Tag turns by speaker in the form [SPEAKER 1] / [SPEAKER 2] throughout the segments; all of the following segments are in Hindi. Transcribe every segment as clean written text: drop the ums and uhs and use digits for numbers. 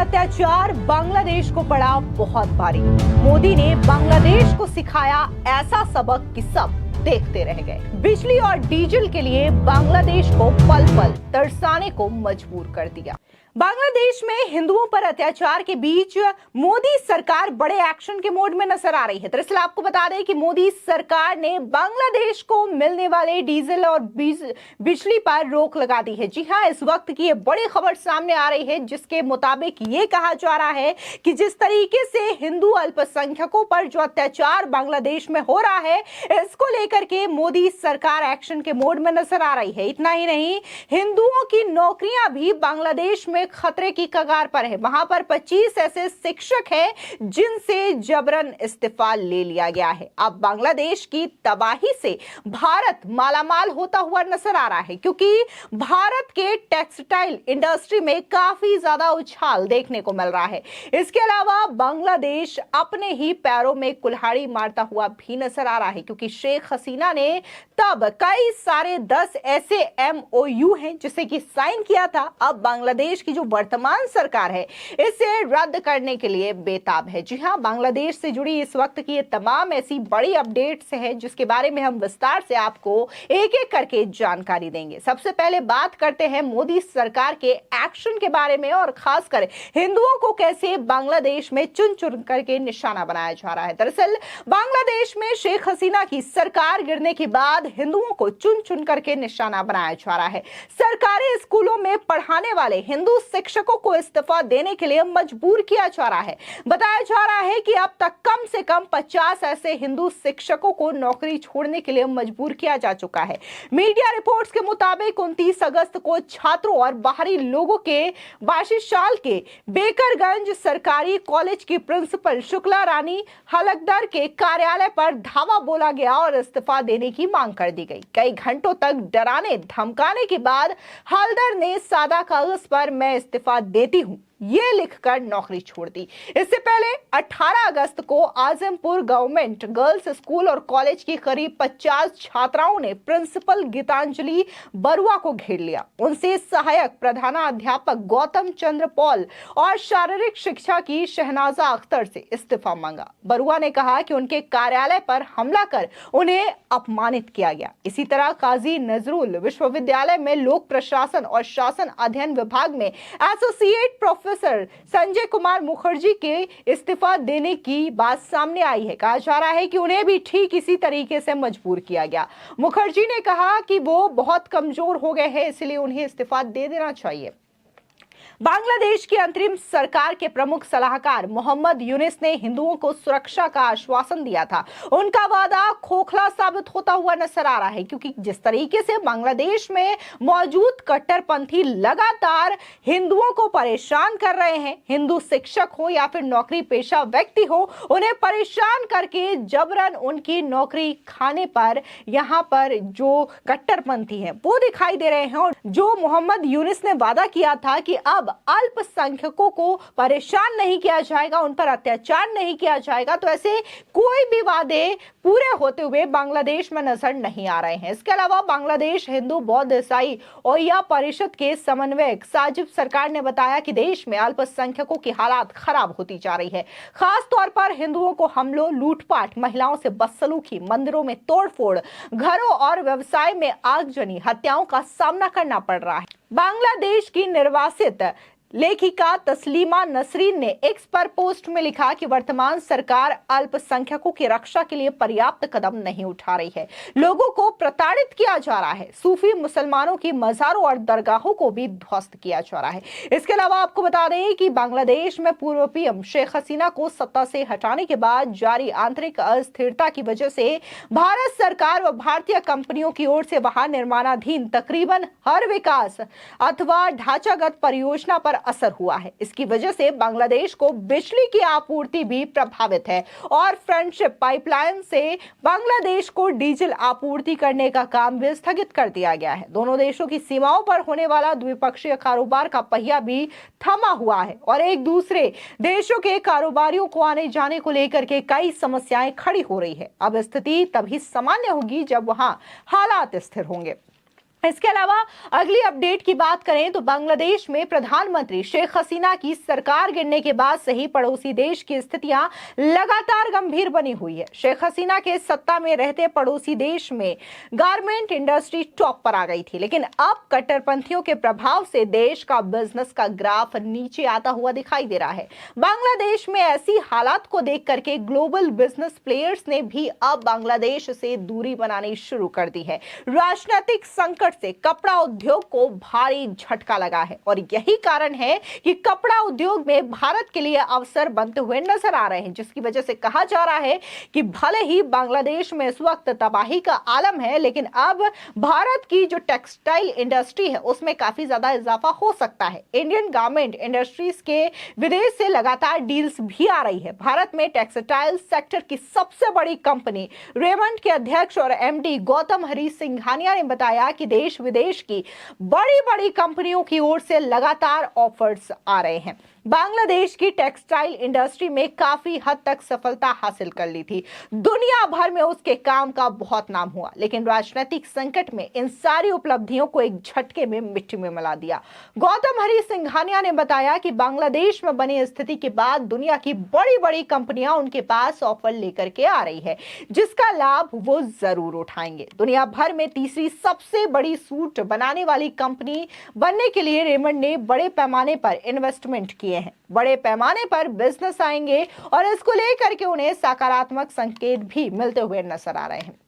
[SPEAKER 1] अत्याचार बांग्लादेश को पड़ा बहुत भारी। मोदी ने बांग्लादेश को सिखाया ऐसा सबक कि सब देखते रह गए। बिजली और डीजल के लिए बांग्लादेश को पल पल तरसाने को मजबूर कर दिया। बांग्लादेश में हिंदुओं पर अत्याचार के बीच मोदी सरकार बड़े एक्शन के मोड में नजर आ रही है। दरअसल आपको बता दें कि मोदी सरकार ने बांग्लादेश को मिलने वाले डीजल और बिजली पर रोक लगा दी है। जी हां, इस वक्त की ये बड़ी खबर सामने आ रही है जिसके मुताबिक ये कहा जा रहा है कि जिस तरीके से हिंदू अल्पसंख्यकों पर जो अत्याचार बांग्लादेश में हो रहा है, इसको लेकर के मोदी सरकार एक्शन के मोड में नजर आ रही है। इतना ही नहीं, हिंदुओं की नौकरियां भी बांग्लादेश में खतरे की कगार पर है। वहां पर 25 ऐसे शिक्षक हैं जिनसे जबरन इस्तीफा ले लिया गया है। अब बांग्लादेश की तबाही से भारत मालामाल होता हुआ नजर आ रहा है, क्योंकि भारत के टेक्सटाइल इंडस्ट्री में काफी ज्यादा उछाल देखने को मिल रहा है। इसके अलावा बांग्लादेश अपने ही पैरों में कुल्हाड़ी मारता हुआ भी नजर आ रहा है, क्योंकि शेख हसीना ने तब कई सारे 10 ऐसे MOU हैं जिसे कि साइन किया था। अब बांग्लादेश की जो वर्तमान सरकार है इसे रद्द करने के लिए बेताब है। जी हां, बांग्लादेश से जुड़ी इस वक्त की ये तमाम ऐसी बड़ी अपडेट्स हैं जिसके बारे में हम विस्तार से आपको एक एक करके जानकारी देंगे। सबसे पहले बात करते हैं मोदी सरकार के एक्शन के बारे में, और खासकर हिंदुओं को कैसे बांग्लादेश में चुन चुन करके निशाना बनाया जा रहा है। दरअसल बांग्लादेश में शेख हसीना की सरकार गिरने के बाद हिंदुओं को चुन चुन करके निशाना बनाया जा रहा है। सरकारी स्कूलों में पढ़ाने वाले हिंदू शिक्षकों को इस्तीफा देने के लिए मजबूर किया जा रहा है। बताया जा रहा है कि अब तक कम से कम 50 ऐसे हिंदू शिक्षकों को नौकरी छोड़ने के लिए मजबूर किया जा चुका है। मीडिया रिपोर्ट्स के मुताबिक 29 अगस्त को छात्रों और बाहरी लोगों के बाशिशाल के बेकरगंज सरकारी कॉलेज की प्रिंसिपल शुक्ला रानी हलकदर के कार्यालय पर धावा बोला गया और इस्तीफा देने की मांग कर दी गई। कई घंटों तक डराने धमकाने के बाद हलदर ने सादा कागज पर मैं इस्तीफा देती हूं ये लिखकर नौकरी छोड़ दी। इससे पहले 18 अगस्त को आजमपुर गवर्नमेंट गर्ल्स स्कूल और कॉलेज की करीब 50 छात्राओं ने प्रिंसिपल गीतांजलि बरुआ को घेर लिया। उनसे सहायक प्रधानाध्यापक गौतम चंद्र पॉल और शारीरिक शिक्षा की शहनाजा अख्तर से इस्तीफा मांगा। बरुआ ने कहा कि उनके कार्यालय पर हमला कर उन्हें अपमानित किया गया। इसी तरह काजी नजरुल विश्वविद्यालय में लोक प्रशासन और शासन अध्ययन विभाग में एसोसिएट प्रोफेसर संजय कुमार मुखर्जी के इस्तीफा देने की बात सामने आई है। कहा जा रहा है कि उन्हें भी ठीक इसी तरीके से मजबूर किया गया। मुखर्जी ने कहा कि वो बहुत कमजोर हो गए हैं, इसलिए उन्हें इस्तीफा दे देना चाहिए। बांग्लादेश की अंतरिम सरकार के प्रमुख सलाहकार मोहम्मद यूनिस ने हिंदुओं को सुरक्षा का आश्वासन दिया था। उनका वादा खोखला साबित होता हुआ नजर आ रहा है, क्योंकि जिस तरीके से बांग्लादेश में मौजूद कट्टरपंथी लगातार हिंदुओं को परेशान कर रहे हैं, हिंदू शिक्षक हो या फिर नौकरी पेशा व्यक्ति हो, उन्हें परेशान करके जबरन उनकी नौकरी खाने पर यहाँ पर जो कट्टरपंथी है वो दिखाई दे रहे हैं। और जो मोहम्मद यूनिस ने वादा किया था कि अब अल्पसंख्यकों को परेशान नहीं किया जाएगा, उन पर अत्याचार नहीं किया जाएगा, तो ऐसे कोई भी वादे पूरे होते हुए बांग्लादेश में नजर नहीं आ रहे हैं। इसके अलावा बांग्लादेश हिंदू बौद्ध ईसाई ओया परिषद के समन्वयक साजिब सरकार ने बताया कि देश में अल्पसंख्यकों की हालात खराब होती जा रही है। खास तौर पर हिंदुओं को हमलों, लूटपाट, महिलाओं से बदसलूकी, मंदिरों में तोड़फोड़, घरों और व्यवसाय में आगजनी, हत्याओं का सामना करना पड़ रहा है। बांग्लादेश की निर्वासित लेखिका तस्लीमा नसरीन ने एक्स पर पोस्ट में लिखा कि वर्तमान सरकार अल्पसंख्यकों की रक्षा के लिए पर्याप्त कदम नहीं उठा रही है। लोगों को प्रताड़ित किया जा रहा है। सूफी मुसलमानों की मज़ारों और दरगाहों को भी ध्वस्त किया जा रहा है। इसके अलावा आपको बता दें कि बांग्लादेश में पूर्व पीएम शेख हसीना को सत्ता से हटाने के बाद जारी आंतरिक अस्थिरता की वजह से भारत सरकार व भारतीय कंपनियों की ओर से वहां निर्माणाधीन तकरीबन हर विकास अथवा ढांचागत परियोजना पर असर हुआ है। इसकी वजह से बांग्लादेश को बिजली की आपूर्ति भी प्रभावित है और फ्रेंडशिप पाइपलाइन से बांग्लादेश को डीजल आपूर्ति करने का काम भी स्थगित कर दिया गया है। दोनों देशों की सीमाओं पर होने वाला द्विपक्षीय कारोबार का पहिया भी थमा हुआ है और एक दूसरे देशों के कारोबारियों को आने जाने को लेकर के कई समस्याएं खड़ी हो रही है। अब स्थिति तभी सामान्य होगी जब वहां हालात स्थिर होंगे। इसके अलावा अगली अपडेट की बात करें तो बांग्लादेश में प्रधानमंत्री शेख हसीना की सरकार गिरने के बाद से ही पड़ोसी देश की स्थितियां लगातार गंभीर बनी हुई है। शेख हसीना के सत्ता में रहते पड़ोसी देश में गारमेंट इंडस्ट्री टॉप पर आ गई थी, लेकिन अब कट्टरपंथियों के प्रभाव से देश का बिजनेस का ग्राफ नीचे आता हुआ दिखाई दे रहा है। बांग्लादेश में ऐसी हालात को देख करके ग्लोबल बिजनेस प्लेयर्स ने भी अब बांग्लादेश से दूरी बनानी शुरू कर दी है। राजनीतिक संकट से कपड़ा उद्योग को भारी झटका लगा है और यही कारण है कि कपड़ा उद्योग में भारत के लिए अवसर बनते हुए नजर आ रहे हैं, जिसकी वजह से कहा जा रहा है कि भले ही बांग्लादेश में इस वक्त तबाही का आलम है, लेकिन अब भारत की जो टेक्सटाइल इंडस्ट्री है उसमें काफी ज्यादा इजाफा हो सकता है। इंडियन गारमेंट इंडस्ट्रीज के विदेश से लगातार डील्स भी आ रही है। भारत में टेक्सटाइल सेक्टर की सबसे बड़ी कंपनी रेमंड के अध्यक्ष और एमडी गौतम हरी सिंघानिया ने बताया कि देश विदेश की बड़ी बड़ी कंपनियों की ओर से लगातार ऑफर्स आ रहे हैं। बांग्लादेश की टेक्सटाइल इंडस्ट्री में काफी हद तक सफलता हासिल कर ली थी। दुनिया भर में उसके काम का बहुत नाम हुआ, लेकिन राजनीतिक संकट में इन सारी उपलब्धियों को एक झटके में मिट्टी में मिला दिया। गौतम हरी सिंघानिया ने बताया कि बांग्लादेश में बनी स्थिति के बाद दुनिया की बड़ी बड़ी कंपनियां उनके पास ऑफर लेकर के आ रही है, जिसका लाभ वो जरूर उठाएंगे। दुनिया भर में तीसरी सबसे बड़ी सूट बनाने वाली कंपनी बनने के लिए रेमंड ने बड़े पैमाने पर इन्वेस्टमेंट किए हैं। बड़े पैमाने पर बिजनेस आएंगे और इसको लेकर के उन्हें सकारात्मक संकेत भी मिलते हुए नजर आ रहे हैं।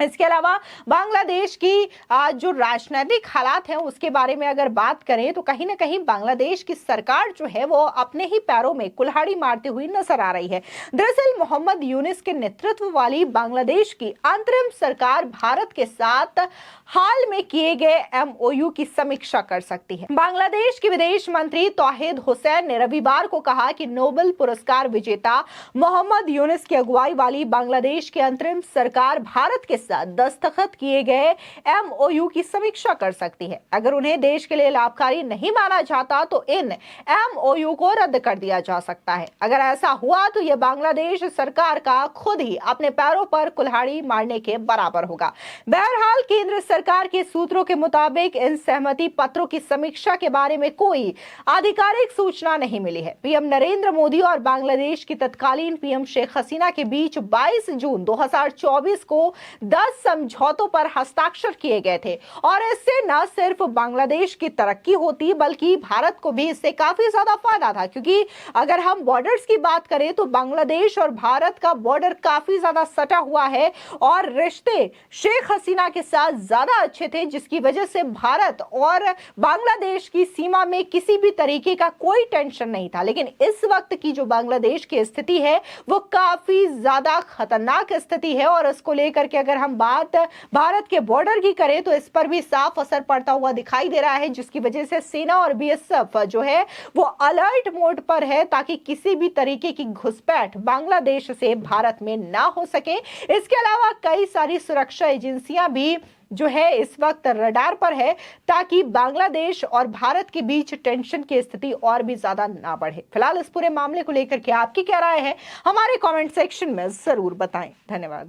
[SPEAKER 1] इसके अलावा बांग्लादेश की जो राजनीतिक हालात हैं उसके बारे में अगर बात करें तो कहीं ना कहीं बांग्लादेश की सरकार जो है वो अपने ही पैरों में कुल्हाड़ी मारती हुई नजर आ रही है। दरअसल मोहम्मद यूनिस के नेतृत्व वाली बांग्लादेश की अंतरिम सरकार भारत के साथ हाल में किए गए एमओयू की समीक्षा कर सकती है। बांग्लादेश के विदेश मंत्री तौहीद हुसैन ने रविवार को कहा कि नोबेल पुरस्कार विजेता मोहम्मद यूनिस की अगुवाई वाली बांग्लादेश की अंतरिम सरकार भारत के दस्तखत किए गए एमओयू की समीक्षा कर सकती है। अगर उन्हें देश के लिए लाभकारी नहीं माना जाता तो इन एमओयू को रद्द कर दिया जा सकता है। अगर ऐसा हुआ तो यह बांग्लादेश सरकार का खुद ही अपने पैरों पर कुल्हाड़ी मारने के बराबर होगा। बहरहाल केंद्र सरकार के सूत्रों के मुताबिक इन सहमति पत्रों की समीक्षा के बारे में कोई आधिकारिक सूचना नहीं मिली है। पीएम नरेंद्र मोदी और बांग्लादेश की तत्कालीन पीएम शेख हसीना के बीच 22 जून 2024 को 10 समझौतों पर हस्ताक्षर किए गए थे और इससे न सिर्फ बांग्लादेश की तरक्की होती बल्कि भारत को भी इससे काफी ज्यादा फायदा था, क्योंकि अगर हम बॉर्डर्स की बात करें तो बांग्लादेश और भारत का बॉर्डर काफी ज्यादा सटा हुआ है और रिश्ते शेख हसीना के साथ ज्यादा अच्छे थे, जिसकी वजह से भारत और बांग्लादेश की सीमा में किसी भी तरीके का कोई टेंशन नहीं था। लेकिन इस वक्त की जो बांग्लादेश की स्थिति है वो काफी ज्यादा खतरनाक स्थिति है और इसको लेकर के अगर हम बात भारत के बॉर्डर की करें तो इस पर भी साफ असर पड़ता हुआ दिखाई दे रहा है, जिसकी वजह से सेना और बीएसएफ जो है वो अलर्ट मोड पर है ताकि किसी भी तरीके की घुसपैठ बांग्लादेश से भारत में ना हो सके। इसके अलावा कई सारी सुरक्षा एजेंसियां भी जो है इस वक्त रडार पर है ताकि बांग्लादेश और भारत के बीच टेंशन की स्थिति और भी ज्यादा ना बढ़े। फिलहाल इस पूरे मामले को लेकर के आपकी क्या राय है हमारे कमेंट सेक्शन में जरूर बताएं। धन्यवाद।